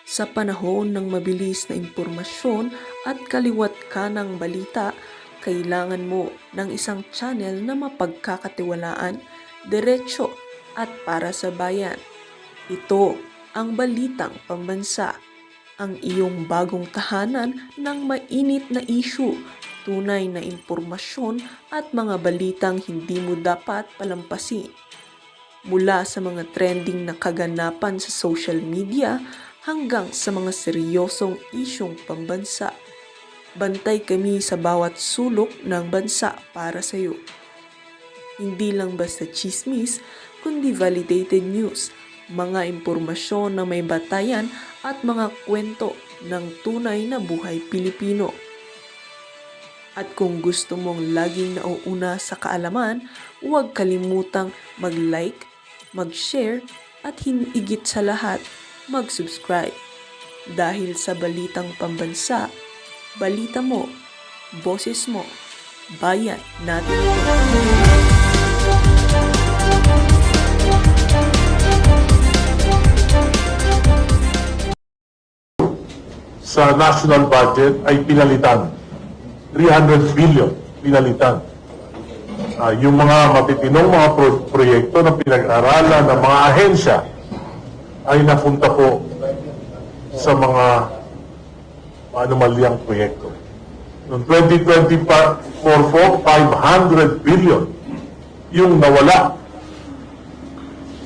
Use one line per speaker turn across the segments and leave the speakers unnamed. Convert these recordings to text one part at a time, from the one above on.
Sa panahon ng mabilis na impormasyon at kaliwat kanang balita, kailangan mo ng isang channel na mapagkakatiwalaan, diretso at para sa bayan. Ito ang Balitang Pambansa, ang iyong bagong tahanan ng mainit na issue, tunay na impormasyon at mga balitang hindi mo dapat palampasin. Mula sa mga trending na kaganapan sa social media hanggang sa mga seryosong isyong pambansa. Bantay kami sa bawat sulok ng bansa para sa iyo. Hindi lang basta chismis, kundi validated news, mga impormasyon na may batayan at mga kwento ng tunay na buhay Pilipino. At kung gusto mong laging nauuna sa kaalaman, huwag kalimutang mag-like, mag-share at higit sa lahat, mag-subscribe. Dahil sa Balitang Pambansa, balita mo, boses mo, bayan natin ito.
Sa national budget ay pinalitan. 300 billion pinalitan. Yung mga matitinong mga proyekto na pinag-aralan ng mga ahensya ay napunta po sa mga anomalyang proyekto. Noong 2024 po, 500 billion yung nawala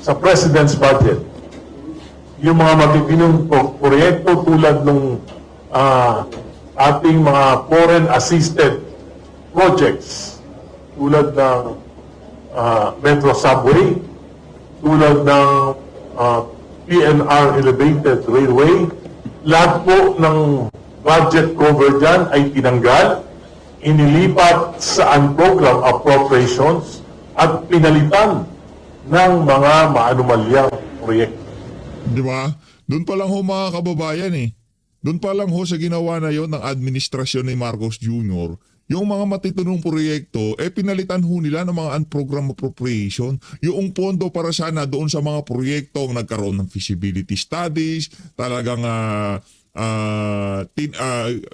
sa President's budget. Yung mga matitinong proyekto tulad ng ating mga foreign assisted projects tulad ng Metro Subway, tulad ng PNR Elevated Railway, lahat po ng budget cover dyan ay tinanggal, inilipat sa unprogrammed appropriations at pinalitan ng mga maanumalyang proyekto.
Di ba? Doon pa lang ho mga kababayan eh. Doon pa lang ho sa ginawa na yon ng administrasyon ni Marcos Jr., yung mga matitunong proyekto, pinalitan ho nila ng mga unprogrammed appropriation. Yung pondo para sana doon sa mga proyektong nagkaroon ng feasibility studies, talagang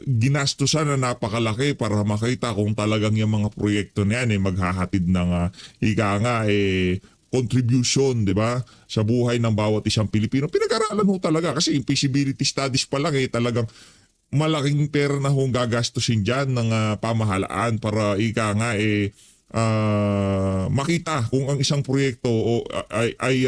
ginastusan na napakalaki para makita kung talagang yung mga proyekto na yan maghahatid ng contribution, di ba, sa buhay ng bawat isang Pilipino. Pinag-aralan ho talaga kasi yung feasibility studies pa lang talagang malaking pera na hong gagastusin dyan ng pamahalaan para makita kung ang isang proyekto ay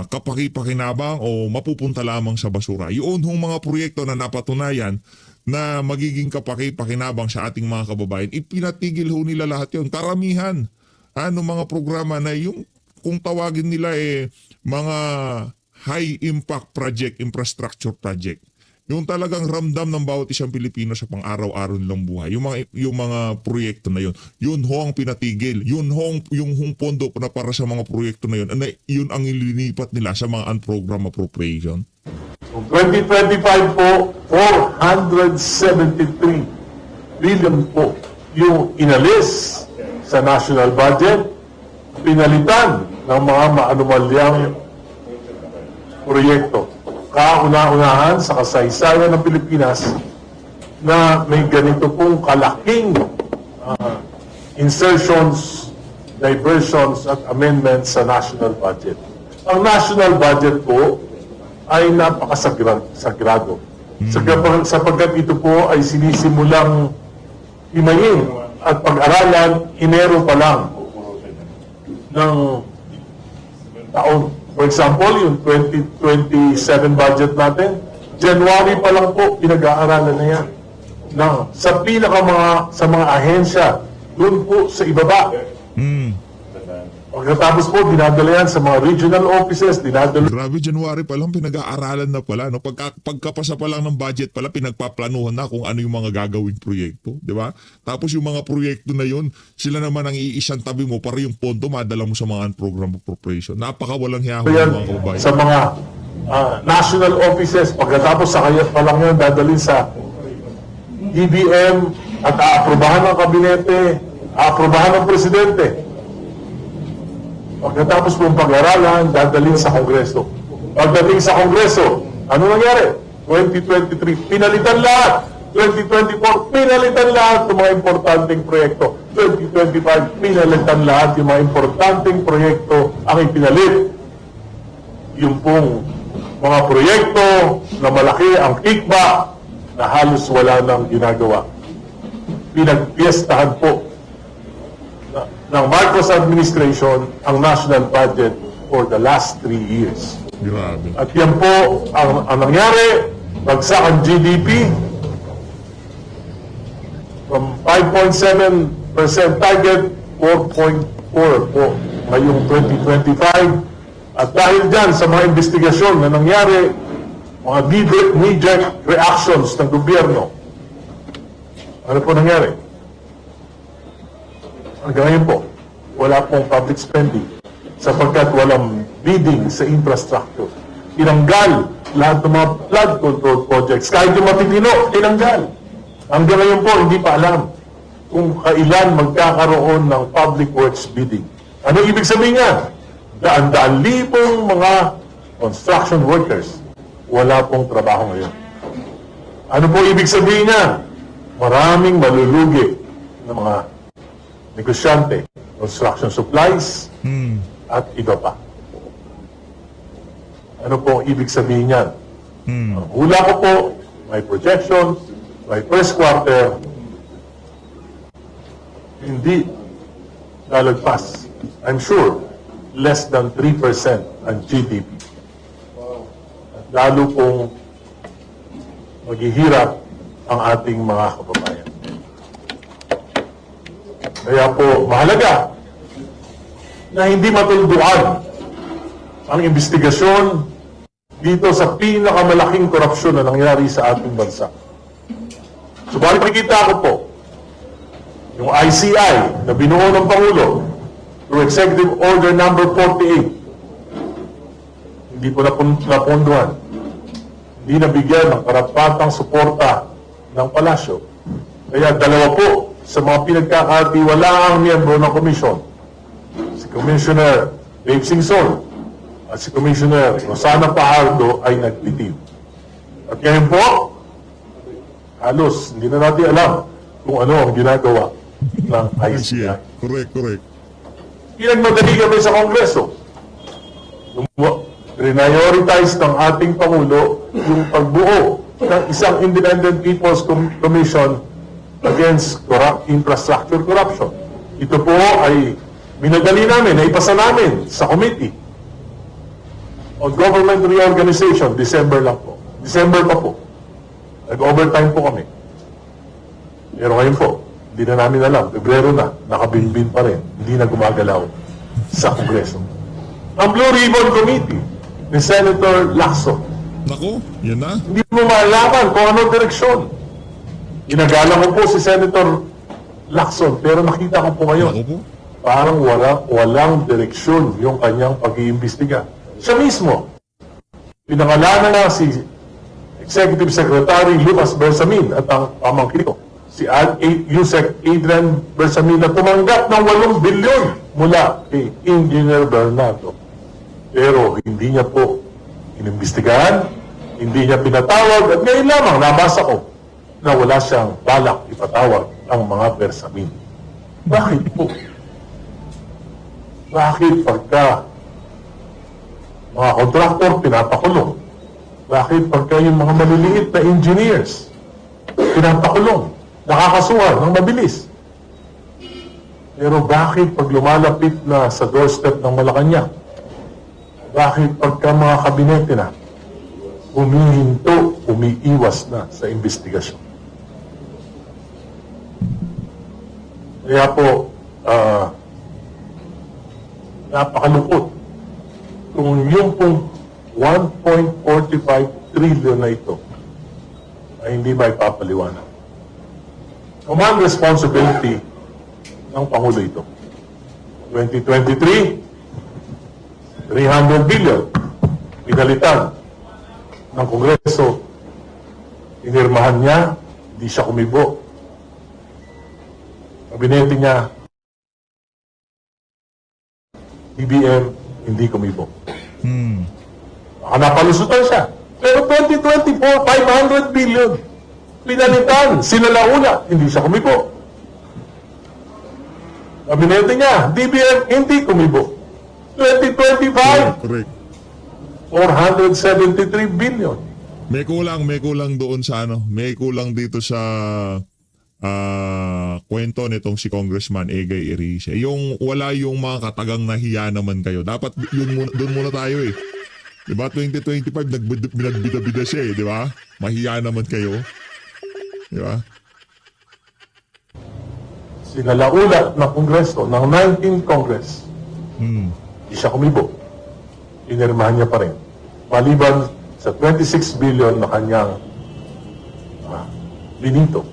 kapaki-pakinabang o mapupunta lamang sa basura. Yun hong mga proyekto na napatunayan na magiging kapaki-pakinabang sa ating mga kababayan, ipinatigil ho nila lahat yun. Karamihan mga programa na yung kung tawagin nila mga high impact project, infrastructure project. Yung talagang ramdam ng bawat isang Pilipino sa pang-araw-araw nilang buhay. Yung mga proyekto na yun. Yun ho ang pinatigil. Yung pondo na para sa mga proyekto na yun. Yun ang ilinipat nila sa mga unprogrammed appropriation.
Noong 2025 po, 473 billion po yung inalis sa national budget, pinalitan ng mga maanumalyang proyekto. Kauna-unahan sa kasaysayan ng Pilipinas na may ganito pong kalaking insertions, diversions at amendments sa national budget. Ang national budget po ay napakasagrado. Sapagkat ito po ay sinisimulang himayin at pag-aralan Enero pa lang ng taon. For example, yung 2027 budget natin, January pa lang po pinag-aaralan na yan. Sa sa mga ahensya, doon po sa ibaba. Pagkatapos po, dinadala yan sa mga regional offices,
Grabe, January pa lang, pinag-aaralan na pala. No? Pagkapasa pa lang ng budget pala, pinagpaplanuhan na kung ano yung mga gagawing proyekto. Di ba? Tapos yung mga proyekto na yun, sila naman ang iisang tabi mo para yung pondo madala mo sa mga program appropriation. Napakawalang hiyahon ng mga kababayan.
Sa mga national offices, pagkatapos sa kaya pa lang yun, dadalhin sa DBM at aaprobahan ng kabinete, aaprobahan ng presidente. Pagkatapos pong pag-aralan, dadalhin sa Kongreso. Pagdating sa Kongreso, ano nangyari? 2023, pinalitan lahat. 2024, pinalitan lahat ng mga importanteng proyekto. 2025, pinalitan lahat yung mga importanteng proyekto ang ipinalit. Yung pong mga proyekto na malaki ang kickback na halos wala nang ginagawa. Pinagpiestahan po ng Marcos administration ang national budget for the last 3 years.
Grabe.
At yan po ang nangyari, bagsak ang GDP from 5.7% target, 4.4 po ngayong 2025. At dahil dyan sa mga investigasyon na nangyari, mga knee-jerk reactions ng gobyerno, ano po nangyari? Hanggang ngayon po, wala pong public spending sapagkat walang bidding sa infrastructure. Tinanggal lahat ng mga flood control projects. Kahit yung matitino, tinanggal. Hanggang ngayon po, hindi pa alam kung kailan magkakaroon ng public works bidding. Ano ibig sabihin nga? Daan-daan libong mga construction workers wala pong trabaho ngayon. Ano po ibig sabihin niya? Maraming malulugi ng mga negosyante, construction supplies, at iba pa. Ano po ibig sabihin niyan? Ang hula ko po, may projection, by first quarter, hindi lalagpas. I'm sure, less than 3% ang GDP. At lalo pong maghihirap ang ating mga kababayan. Kaya po, mahalaga na hindi matuldukan ang investigasyon dito sa pinakamalaking korupsyon na nangyari sa ating bansa. Subalit nakikita ko po, yung ICI na binuo ng Pangulo through Executive Order number 48, hindi po napunduhan. Hindi nabigyan ng karapatang suporta ng palasyo. Kaya dalawa po sa mga pinagkakatiwalaang miyembro ng komisyon, si Commissioner Dave Singson at si Commissioner Rosana Pajardo ay nagtitiv. At ngayon po, halos hindi na natin alam kung ano ang ginagawa ng ICI.
Correct.
Pinagmadali kami sa Kongreso. Prioritize ng ating Pangulo yung pagbuo ng isang Independent People's Commission against infrastructure corruption. Ito po ay minadali namin, naipasa namin sa committee on government reorganization, December lang po. December pa po. Nag-overtime po kami. Pero ngayon po, hindi na namin alam. Pebrero na, nakabinbin pa rin. Hindi na gumagalaw sa Kongreso. Ang Blue Ribbon Committee ni Senator Lacson,
Nako, yan na.
hindi mo malaman kung anong direksyon. Inagalang ko po si Senator Lacson, pero nakita ko po ngayon,
Nako po.
parang walang direksyon yung kanyang pag-iimbestiga. Siya mismo, pinangalanan na si Executive Secretary Lucas Bersamin at ang pamangkin ko, si Yusek Adrian Bersamin, na tumanggap ng 8 bilyon mula kay Engineer Bernardo. Pero hindi niya po inimbestigahan, hindi niya pinatawag, at ngayon lamang nabasa ko na wala siyang balak ipatawag ang mga Bersamin. Bakit po? Bakit pagka mga kontraktor pinapakulong? Bakit pagka yung mga maliliit na engineers pinapakulong? Nakakasuhan ng mabilis. Pero bakit pag lumalapit na sa doorstep ng Malacanang? Bakit pagka mga kabinete na humihinto, umiiwas na sa investigasyon? Kaya po, napakalungkot kung yung pong 1.45 trillion na ito ay hindi may papaliwanag. Command responsibility ng Pangulo ito. 2023, 300 billion pinalitan ng Kongreso. Inirmahan niya, hindi siya kumibo. Kabinete niya, BBM, hindi kumibo. Baka napalusutan siya. Pero 2024, 500 billion. Pinalitan, sinalauna, hindi siya kumibo. Kabinete niya, DBM, hindi kumibo. 2025,
Correct.
473 billion.
May kulang doon sa ano, may kulang dito sa kwento nitong si Congressman Egay Erice. Yung wala yung mga katagang nahiya naman kayo. Dapat doon muna tayo eh. Diba 2025 nagbida-bida siya eh, di ba? Mahiya naman kayo. Di ba?
Sinalaulat ng Kongreso, ng 19th Congress, hindi siya kumibo. Inirmahan niya pa rin. Maliban sa 26 billion na kanyang binito.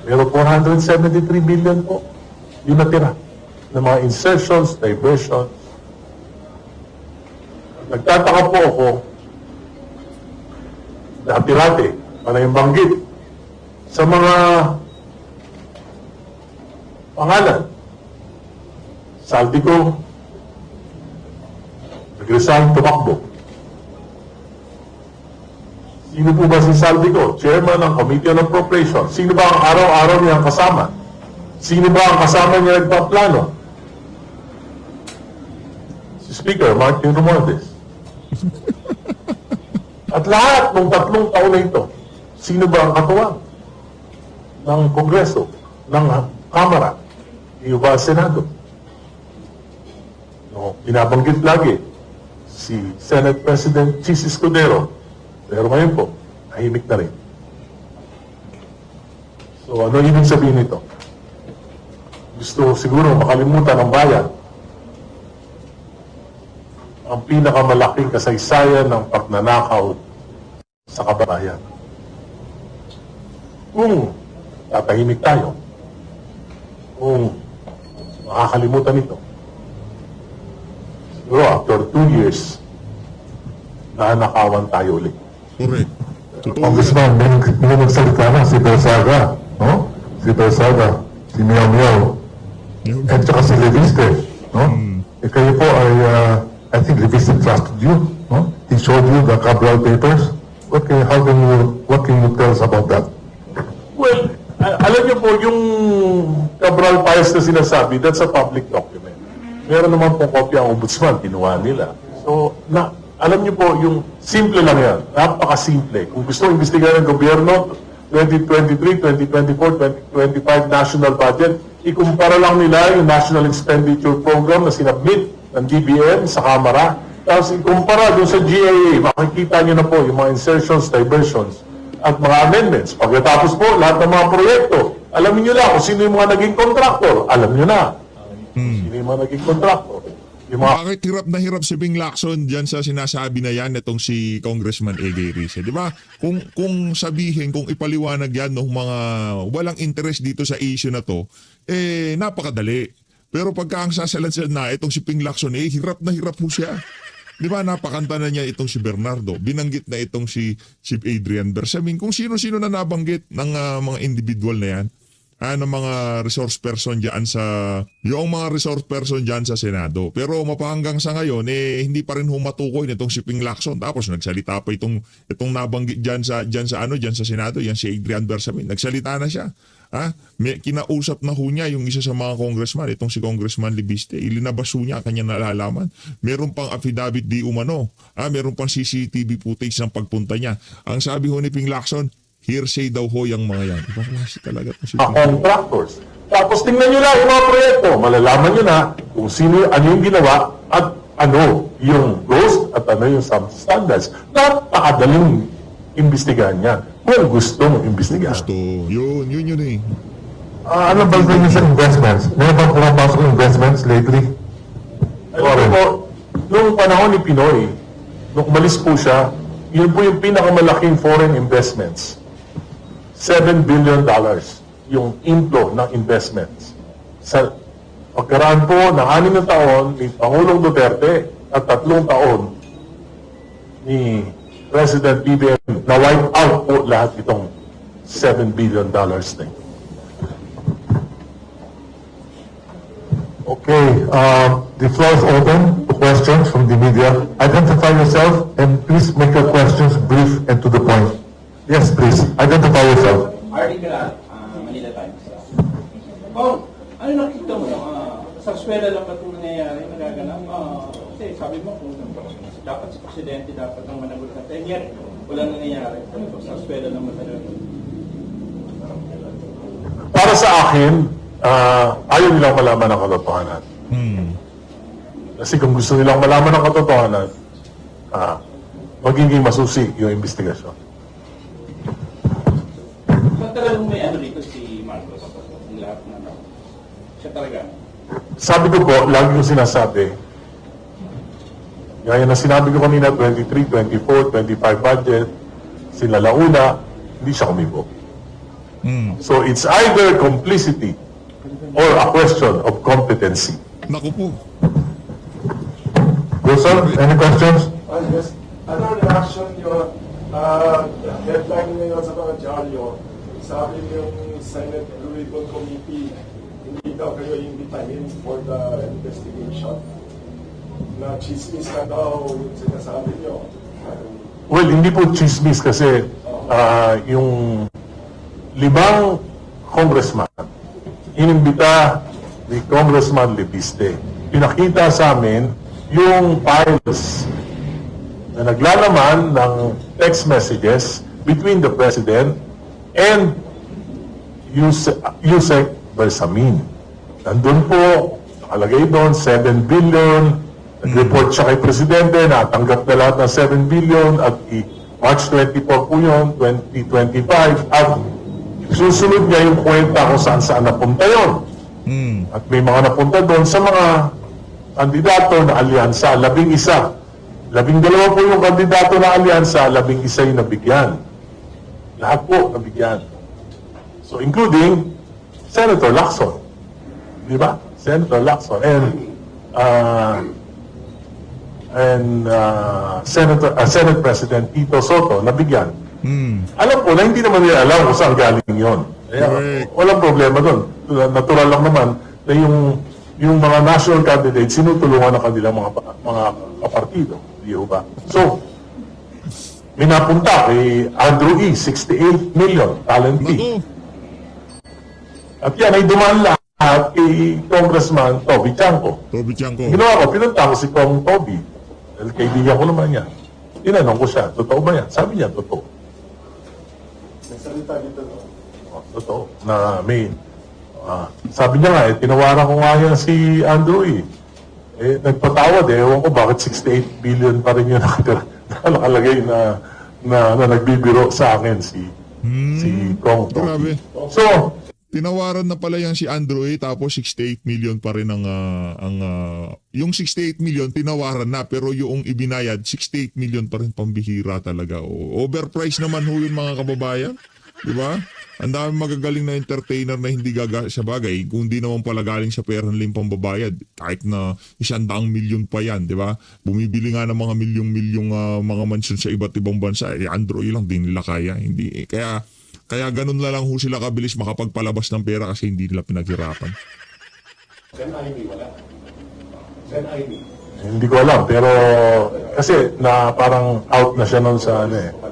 Pero 473 billion po yung natira ng mga insertions, diversions. Nagtataka po ako, dati-dati, panay banggit sa mga pangalan. Saldico, nag-resign, tumakbo. Sino po ba si Saldico? Chairman ng Committee on Appropriation. Sino ba ang araw-araw niyang kasama? Sino ba ang kasama niya nagpaplano? Si Speaker Martin Romualdez. At lahat ng 3 taon na ito, sino ba ang katuwang ng Kongreso, ng Kamara, iyo ba Senado? No, binabanggit lagi si Senate President Chis Escudero. Pero ngayon po, tahimik na rin. So ano ibig sabihin nito? Gusto siguro makalimutan ng bayan ang pinakamalaking kasaysayan ng pagnanakaw sa kababayan. Kung tatahimik tayo, kung makakalimutan ito, siguro after 2 years, nanakawan tayo ulit.
Correct. Totoo.
Congressman, may nagsalita na si Bersaga, no? Si Bersaga, si Miao Miao,
Yun.
at saka si Leviste, no? Eh kayo po ay, I think Leviste trusted you, no? He showed you the Cabral papers. What can you tell us about that?
Well, alam niyo po, yung Cabral Files na sinasabi, that's a public document. Meron naman pong kopya ang ombudsman, kinuha nila. So, alam niyo po, yung simple lang yan. Napaka-simple. Kung gusto imbestigahan ng gobyerno, 2023, 2024, 2025 national budget, ikumpara lang nila yung National Expenditure Program na sinabmit ng DBM sa Kamara. Tapos ikumpara doon sa GAA, makikita niyo na po yung mga insertions, diversions, at mga amendments. Pagkatapos po, lahat ng mga proyekto, alam niyo na kung sino yung mga naging contractor. Alam niyo na. Sino yung mga naging contractor. Yung mga
Bakit hirap na hirap si Bing Lacson dyan sa sinasabi na yan itong si Congressman Egay Erice? Di ba? Kung sabihin, kung ipaliwanag yan ng mga walang interest dito sa issue na to, eh napakadali. Pero pagka ang sasalansan na itong si Bing Lacson, eh hirap na hirap po siya. Di ba? Napakanta na niya itong si Bernardo. Binanggit na itong si Adrian Bersamin. Kung sino-sino na nabanggit ng mga individual na yan, ng mga resource person dyan yung mga resource person dyan sa Senado. Pero mapahanggang sa ngayon, eh, hindi pa rin humatukoy nitong si Ping Lacson. Tapos nagsalita pa itong nabanggit dyan sa Senado, yan si Adrian Bersamin. Nagsalita na siya. May kinausap na ho niya yung isa sa mga congressman, itong si Congressman Libiste. Ilinabas ho niya kanya nalalaman. Meron pang affidavit di umano. Meron pang CCTV footage ng pagpunta niya. Ang sabi ho ni Ping Lacson, hearsay daw ho yung mga yan. Ibang klase talaga to si Ping.
contractors. Tapos tingnan nyo lang yung mga proyekto. Malalaman nyo na kung ano yung ginawa at ano yung ghost at ano yung substandards. Napakadaling imbestigahan yan. Kung gusto mong imbestigahan.
Gusto. Yun eh.
Ano ba niyo sa investments? Meron ba pumapasok ng investments lately?
Alam mo, noong panahon ni Pinoy, nung umalis po siya, yun po yung pinakamalaking foreign investments. $7 billion yung inflow ng investments. Sa pagkaraan po ng 6 na taon ni Pangulong Duterte at 3 taon ni President BBM, na-wipe out po lahat itong $7 billion na ito.
Okay, the floor is open to questions from the media. Identify yourself and please make your questions brief and to the point. Yes, please. Identify yourself.
Artie Garat, Manila Times. Oh, ano nakita mo? Sa eskwela lang ba ito nangyayari, nagaganap? Kasi sabi mo, kung dapat si Presidente dapat ang managot na 10 years, wala nangyayari. Ano ito? Sa eskwela lang ba talaga?
Para sa akin, ayaw nilang malaman ang katotohanan. Kasi kung gusto nilang malaman ang katotohanan, magiging masusi yung investigasyon.
So talagang may ano dito si Marcos, yung lahat na siya talaga.
Sabi ko po, lagi ko sinasabi, gaya na sinabi ko kanina, 23, 24, 25 budget, sila Launa, hindi siya kumibo. So it's either complicity or a question of competency.
Naku po.
Wilson, any questions?
Yes. Ano reaction nyo, headline ngayon sa mga dyaryo, sabi yung Senate Rural Committee, hindi daw kayo imbitahin for the investigation, na chismis na daw yung sinasabi nyo.
Well, hindi po chismis kasi yung 5 congressman, inimbita ni Congressman Lebiste. Pinakita sa amin yung files na naglalaman ng text messages between the President and Yusek Bersamin. Nandun po, nakalagay doon, 7 billion. Nag-report siya kay Presidente, natanggap na lahat ng 7 billion at March 24 po yun, 2025. At susunod niya yung kwenta kung saan napunta yun. At may mga napunta doon sa mga kandidato na alyansa, 11. 12 po yung kandidato na alyansa, 11 yung nabigyan. Lahat po nabigyan. So including Senator Lacson. Di ba? Senator Lacson. And Senate President Tito Soto nabigyan. Alam ko na hindi naman nila alam kung saan galing yon.
Correct.
Walang problema doon. Natural lang naman na yung mga national candidates sinutulungan ng kanilang mga kapartido. Di ba? So, may napunta kay Andrew E. 68 million talent fee.
Naku.
At yan ay dumaan lahat kay Congressman Toby Chanco.
Toby Chanco.
Ginawa ko, pinunta ko si Kong Toby. Dahil kaibigan ko naman yan. Tinanong ko siya, totoo ba yan? Sabi niya, totoo.
Nagsalita dito, no?
Totoo. Na may, sabi niya nga, tinawaran ko nga yan si Andrew eh. Nagpatawad ewan ko bakit 68 billion pa rin yung nakalagay na nagbibiro sa akin si Kong Toby.
Grabe.
So,
Tinawaran na pala yan si Andrew tapos 68 million pa rin yung 68 million tinawaran na pero yung ibinayad 68 million pa rin, pambihira talaga. Overpriced naman ho yun mga kababayan. Di ba? Ang dami magagaling na entertainer na hindi gaga sa bagay kung di naman pala galing sa pera nilang pambabayad. Kahit na 100 milyon pa yan, di ba? Bumibili nga ng mga milyong mga mansyon sa iba't ibang bansa. Andrew lang din nila kaya. Hindi. Kaya ganun na lang ho sila kabilis makapagpalabas ng pera kasi hindi nila pinaghirapan.
Sen Ivy, wala. Sen Ivy.
hindi ko alam. Pero, kasi na parang out na siya nun sa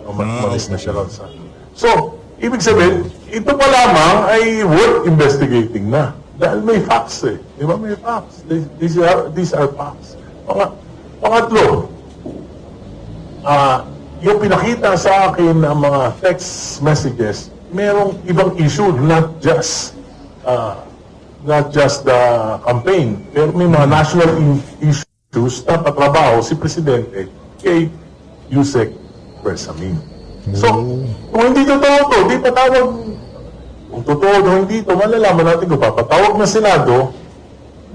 umalis na siya nun sa. So, ibig sabihin, ito pa lamang ay worth investigating na. Dahil may facts eh. Di ba? May facts. These are facts. Pangatlo, yung pinakita sa akin ng mga text messages, merong ibang issue, not just the campaign, pero may mga national issues na patrabaho si Presidente kay Yusek Bersamin. So, kung hindi totoo to, di patawag. Kung totoo o hindi to, malalaman natin kung papatawag na Senado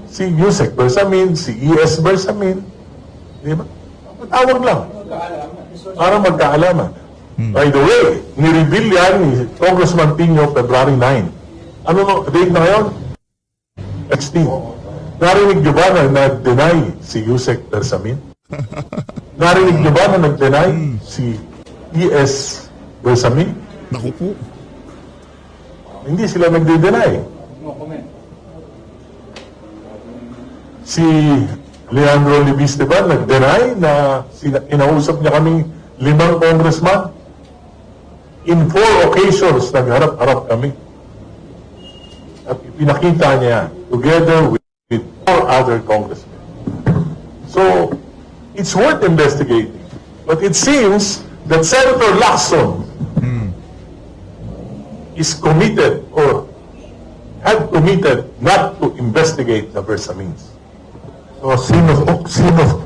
si Yusek Bersamin, si E.S. Bersamin. Di ba? Patawag lang. Para magkaalaman. By the way, ni-reveal yan ni Congressman Tino February 9. Ano no, date na ngayon? 16. Narinig niyo ba na nag-deny si Yusek Bersamin? Narinig niyo ba na nag-deny si E.S. Bersamin?
Naku po.
Hindi sila nagde-deny.
No comment.
Si Leandro Libis, di ba, nag-deny na inausap niya kaming 5 congressman. In 4 occasions, nagharap-harap kami. At pinakita niya together with 4 other congressmen. So, it's worth investigating. But it seems that Senator Lacson is committed or had committed not to investigate the Versamines.
So, scene of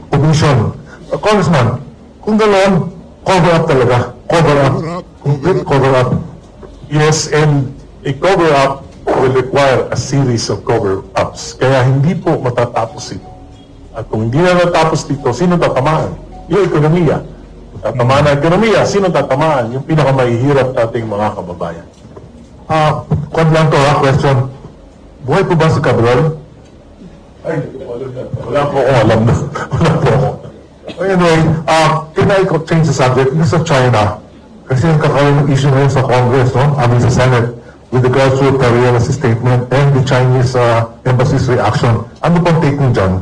omission. Congressman, kung gano'n, cover up talaga. Cover up.
Cover up.
Complete cover up.
Yes, and a cover-up will require a series of cover-ups. Kaya hindi po matatapos ito. At kung hindi na natapos dito, sino tatamaan? Yung ekonomiya. Kung tatamaan ang ekonomiya, sino tatamaan? Yung pinakamahihirap nating mga kababayan.
Kung lang to question. Buhay po ba si Cabral?
Ay, wala po akong alam na. Wala po ako.
Anyway, can I change the subject? This is China. Kasi nagkakaroon ng issue ngayon sa Congress, no? Sa Senate, with regards to Tariela's statement and the Chinese embassy's reaction. Ano pong take niyo dyan?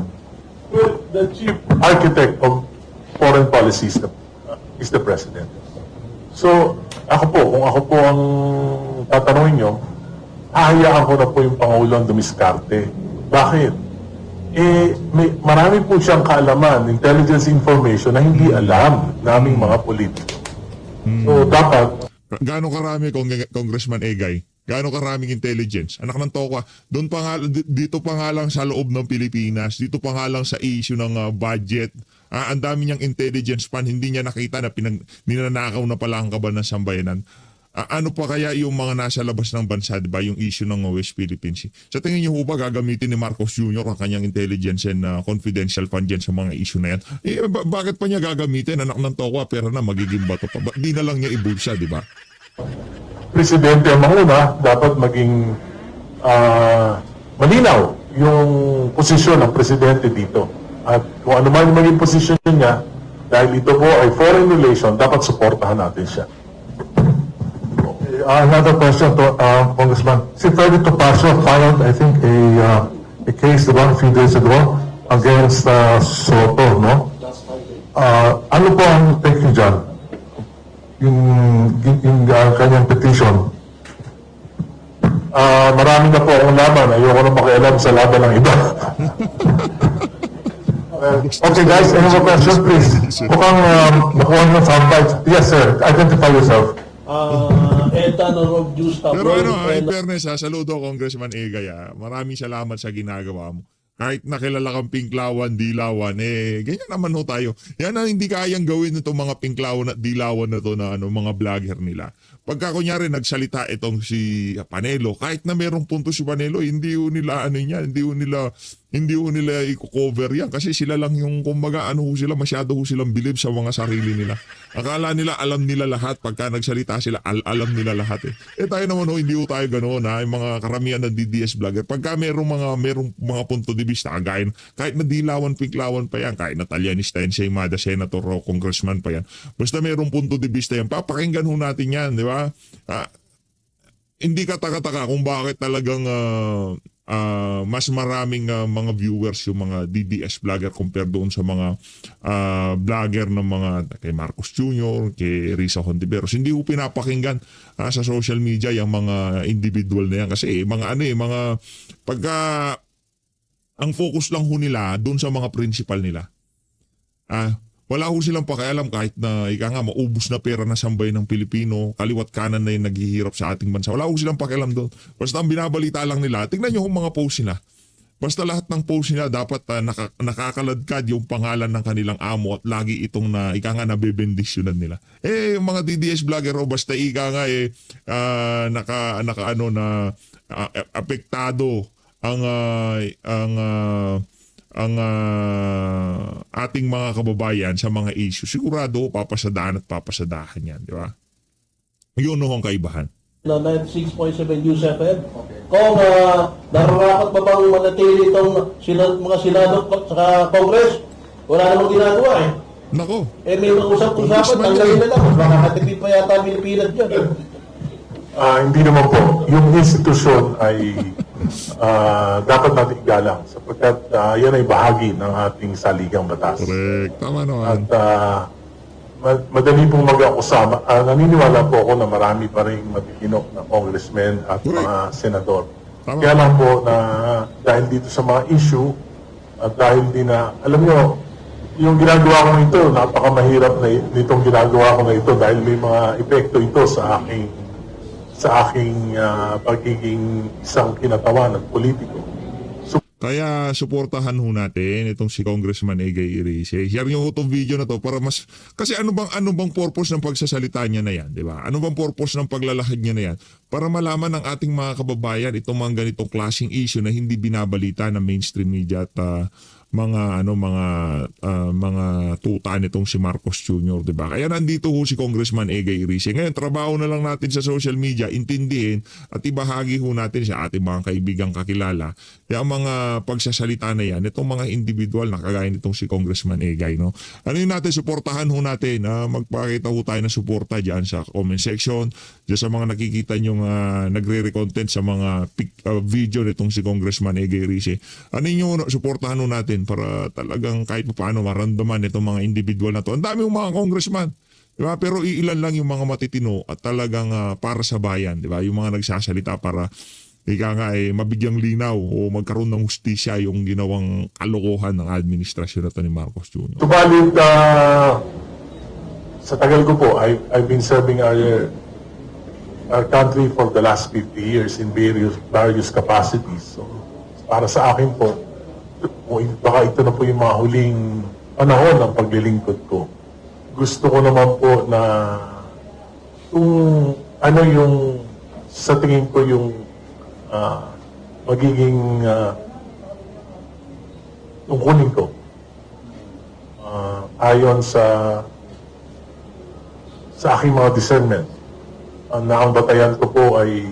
Well, the chief architect of foreign policy is the president. So, kung ako po ang tatanungin nyo, hahayaan ko na po yung Pangulo ang dumiskarte. Bakit? Marami po siyang kaalaman, intelligence information na hindi alam naming mga politiko. So, dapat
Gaano karami, Congressman Egay? Gaano karaming intelligence? Anak ng tokwa, doon pa nga, dito pa nga lang sa loob ng Pilipinas, dito pa nga lang sa issue ng budget, ang dami niyang intelligence pan, hindi niya nakita na ninanakaw na pala ang kaban ng sambayanan. Ano pa kaya yung mga nasa labas ng bansa, di ba? Yung issue ng West Philippine Sea. Sa tingin niyo ho ba gagamitin ni Marcos Jr. ang kanyang intelligence and confidential fund dyan sa mga issue na yan? Bakit pa niya gagamitin? Anak ng tokwa, pero na magiging bato pa. Di na lang niya ibulsa, di ba?
presidente ang manguna, dapat maging malinaw yung posisyon ng presidente dito. At kung ano man yung maging posisyon niya, dahil ito po ay foreign relation, dapat suportahan natin siya.
Another question to Congressman. Si Freddy Topacio filed, I think, a case a few days ago against Soto, no? Ano po ang take niyo dyan? Yung kanyang petition.
Marami na po akong laban. Ayoko na makialam sa laban ng iba.
Okay guys, any more questions please? Mukhang nakuha ng soundbite. Yes sir, identify yourself.
Ethanol of juice
Pero in fairness saludo Congressman Egay, maraming salamat sa ginagawa mo. Kahit nakilala kang pinklawan, dilawan, ganyan naman ho tayo. Yan ang hindi kayang gawin nitong mga pinklawan at dilawan na to na mga vlogger nila. Pagka kunyari nagsalita itong si Panelo, kahit na merong punto si Panelo, hindi ho nila i-cover yan kasi sila lang yung kumbaga masyado ho silang bilib sa mga sarili nila. Akala nila alam nila lahat pagka nagsalita sila alam nila lahat tayo naman hindi ho tayo ganoon yung mga karamihan ng DDS vlogger pagka merong mga punto de vista kagayan kahit na dilawan pinklawan pa yan kahit na Talyanista yan siya Imada senator o congressman pa yan basta merong punto de vista yan papakinggan ho natin yan di ba hindi ka-taka-taka kung bakit talagang mas maraming mga viewers yung mga DDS vlogger compared doon sa mga vlogger ng mga kay Marcos Jr., kay Risa Hontiveros. Hindi ko pinapakinggan sa social media yung mga individual na yan kasi mga pagka ang focus lang ho nila doon sa mga principal nila. Wala ho silang pakialam kahit na maubos na pera na sambay ng Pilipino, kaliwat kanan na yung naghihirap sa ating bansa. Wala ho silang pakialam doon. Basta ang binabalita lang nila, tingnan nyo yung mga post nila. Basta lahat ng post nila dapat nakakaladkad yung pangalan ng kanilang amo at lagi itong nabebendisyonan nila. Yung mga DDS vlogger basta apektado ang ating mga kababayan sa mga issue, sigurado papasadaan at papasadahan yan, di ba? Yun ang kaibahan.
na 96.7 News FM. Kung nararapat pa bang manatili itong mga senado sa Congress, wala namang ginagawa
Nako.
may mga usap-usapan, tanggalin na lang. Makakatipid pa yata ang Pilipinas dyan.
Hindi naman po. Yung institusyon ay dapat natin igalang sapagkat yan ay bahagi ng ating saligang batas.
Correct. Tama naman.
At madali pong mag-akusama. Naniniwala po ako na marami pa rin matitino na congressmen at
Correct.
mga senador.
Tama.
Kaya lang po na dahil dito sa mga issue at dahil din na, alam nyo, yung ginagawa ko ito, napakamahirap na nitong ginagawa ko na ito dahil may mga epekto ito sa aking pagiging isang kinatawan at politiko.
Kaya suportahan ho natin itong si Congressman Egay Irice. Share niyo ho itong video na to para mas kasi ano bang purpose ng pagsasalita niya na yan, di ba? Ano bang purpose ng paglalahad niya na yan? Para malaman ng ating mga kababayan itong mga ganitong klaseng issue na hindi binabalita ng mainstream media at mga tuta nitong si Marcos Jr., di ba? Kaya nandito ho si Congressman Egay Irice. Ngayon, trabaho na lang natin sa social media, intindihin at ibahagi ho natin sa ating mga kaibigang kakilala. Kaya ang mga pagsasalita na yan, itong mga individual na kagaya nitong si Congressman Egay, no? Ano yun natin, suportahan ho natin, magpakita ho tayo ng suporta dyan sa comment section, dyan sa mga nakikita nyong nagre-recontent sa mga video nitong si Congressman Egay Irice. Ano yun, suportahan ho natin para talagang kahit paano maramdaman itong mga individual na to. Ang dami yung mga congressman, di ba? Pero iilan lang yung mga matitino at talagang para sa bayan, di ba? Yung mga nagsasalita para mabigyang linaw o magkaroon ng hustisya yung ginawang kalokohan ng administrasyon na to ni Marcos Jr.
Subalit, sa tagal ko po, I've been serving our country for the last 50 years in various capacities. So, para sa akin po, baka ito na po yung mga huling panahon ng paglilingkod ko. Gusto ko naman po na kung ano yung sa tingin ko yung magiging tungkulin ko ayon sa aking mga discernment na ang batayan ko po ay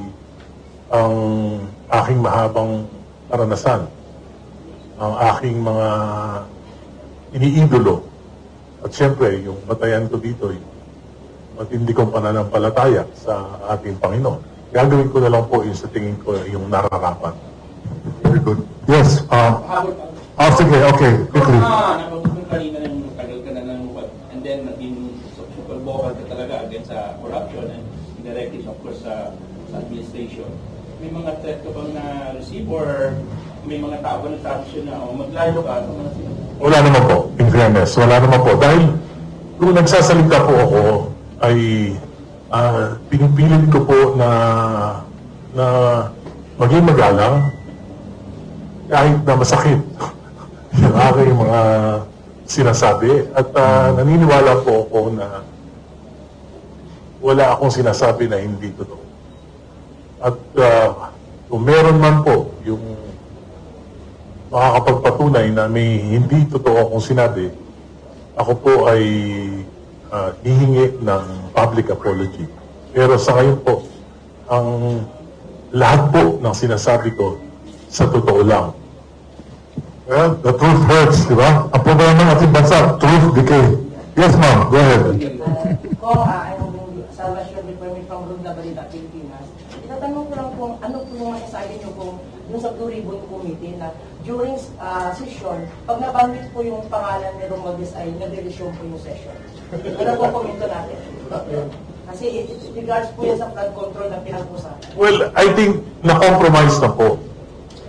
ang aking mahabang karanasan, ang aking mga iniidolo. At siyempre, yung batayan ko dito ay matindi kong pananampalataya sa ating Panginoon. Gagawin ko na lang po yung sa tingin ko yung nararapat.
Very good. Yes, sige, okay, quickly.
Napapunta kanina ng tagal ka na nanubat and then naging super vocal ka talaga against sa corruption and directives of course sa administration. May mga threat ka bang na-receive or may mga tao ba nagsabi siya na maglayo ka?
Wala naman po, in fairness. Wala naman po. Dahil kung nagsasalita po ako, ay pinipilit ko po na maging magalang kahit na masakit yung aking mga sinasabi. At naniniwala po ako na wala akong sinasabi na hindi totoo. At kung meron man po yung makakapagpatunay na may hindi totoo akong sinabi, ako po ay hihingi ng public apology. Pero sa ngayon po, ang lahat po ng sinasabi ko sa totoo lang.
Well, the truth hurts, di ba? Ang problema ng ating bansa, truth decay. Yes, ma'am, go ahead.
Kung I'm Salvation Reforming from Runda Balita, Pilipinas, itatanong ko lang kung ano po yung masasabi niyo kung yung sa Blue Ribbon Committee na during session, pag nabanggit po yung pangalan ni Romualdez ay nag-resume po yung session. Ano po komento natin? Kasi it regards po yan sa flood control na pinag-usapan.
Well, I think na-compromise na po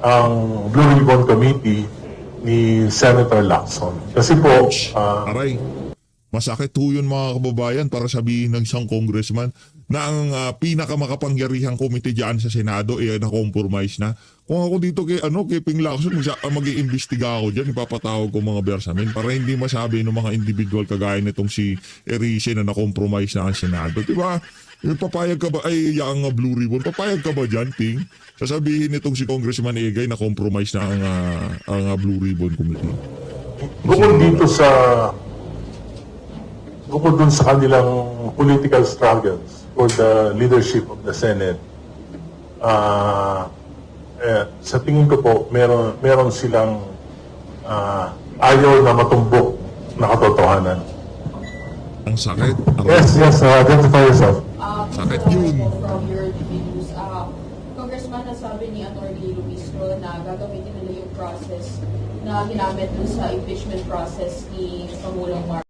ang Blue Ribbon Committee ni Senator Lacson. Kasi po,
Aray, masakit ho yun mga kababayan para sabihin ng isang congressman na ang pinakamakapangyarihang komite dyan sa Senado ay na-compromise na. Kung ako dito kay Ping Lacson, mag-iimbestiga ako dyan, ipapatawag ko mga bersamin para hindi masabi ng mga individual kagaya nitong si Erice na na-compromise na ang Senado. Diba? Papayag ka ba, yung Blue Ribbon, papayag ka ba dyan, Ping? Sasabihin nitong si Congressman Egay na compromise na ang Blue Ribbon Committee.
bukod dun sa kanilang political struggles for the leadership of the Senate, sa tingin ko po, meron silang ayaw na matumbok na katotohanan.
Ang sakit.
Yes, identify yourself.
Sakit yun.
From your videos, Congressman has sinasabi ni Atty. Lumistro na gagamitin nila yung process na ginamit dun sa impeachment process ni Pangulong Marcos.